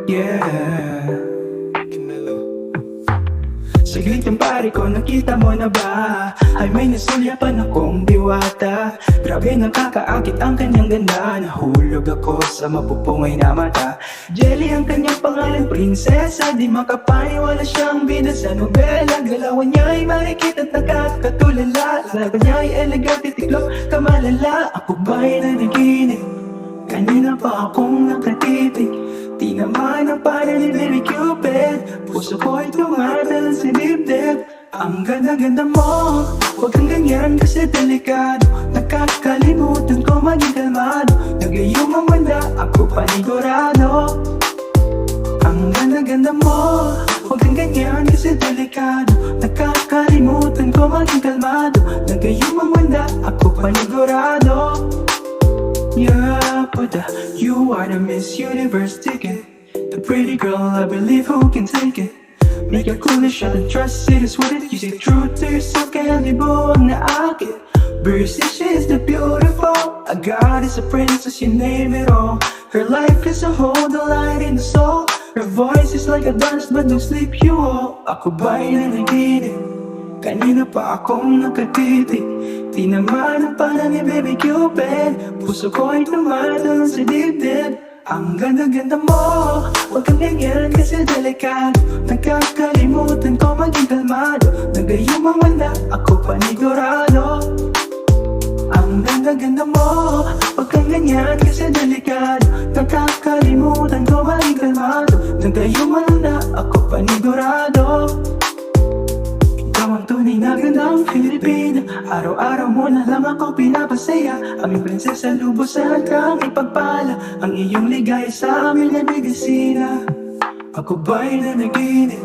Yeah. Saglit yung pare ko, nakita mo na ba? Ay may nasulyapan akong diwata. Grabe nakakaakit ang kanyang ganda. Nahulog ako sa mapupungay na mata. Jelly ang kanyang pangalan, prinsesa. Di makapaniwala siyang bida sa nobela. Galawan niya ay marikit at nakakatulala. Laban niya ay elegante, tiklop, kamalala. Ako ba'y nanaginip? Kanina pa akong nakatitig. Di naman ang pangalan ni Cupid. Puso ko'y tumatalon sa dibdib. Ang ganda-ganda mo, huwag kang ganyan kasi delikado. Nakakalimutan ko maging kalmado. Nagayong ang wala, ako panigurado. Ang ganda-ganda mo, huwag kang ganyan kasi delikado. Nakakalimutan ko maging kalmado. Nagayong ang wala, ako panigurado. Yeah, but you are the Miss Universe ticket. The pretty girl, I believe, who can take it. Make a cool shot and trust it is what it. You say true to yourself, kaya libo ang naakit. Bercy, she is the beautiful. A goddess, a princess, you name it all. Her life is a whole, the light in the soul. Her voice is like a dance, but don't sleep you all. Ako ba'y nanaginip? Kanina pa akong nakatitig. Di naman ang pangalan ni Baby Cupid. Puso ko'y tumatalon sa dibdib. Ang ganda-ganda mo, huwag kang ganyan kasi delikado. Nagkakalimutan ko maging kalmado. Nagayong wala, ako panigurado. Ang ganda-ganda mo, huwag kang ganyan kasi delikado. Nagkakalimutan ko maging kalmado. Nagayong wala, ako panigurado. Ikaw ang tunay na gandang Pilipina. Araw-araw mo na lang ako pinapasaya. Aming prinsesa, lubusan kang ipagpala. Ang iyong ligaya sa amin ay bigasina. Ako ba'y nanaginip?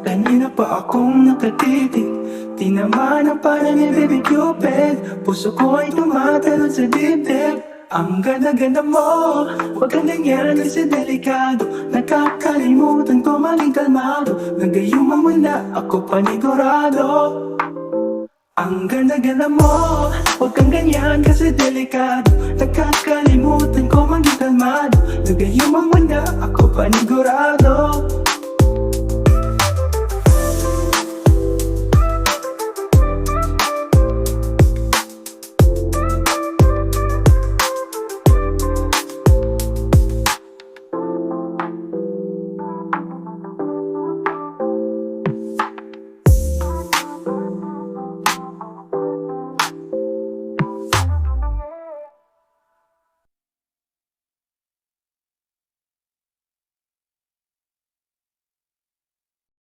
Kanina pa akong nakatitig. Di naman ang pangalan ni Baby Cupid. Puso ko ay tumatalon sa dibdib. Ang ganda-ganda mo, huwag kang ganyan kasi delikado. Nakakalimutan ko maging kalmado. Nagayong mamula, ako panigurado. Ang ganda-ganda mo, huwag kang ganyan kasi delikado. Nakakalimutan ko maging kalmado. Nagayong mamula, ako panigurado.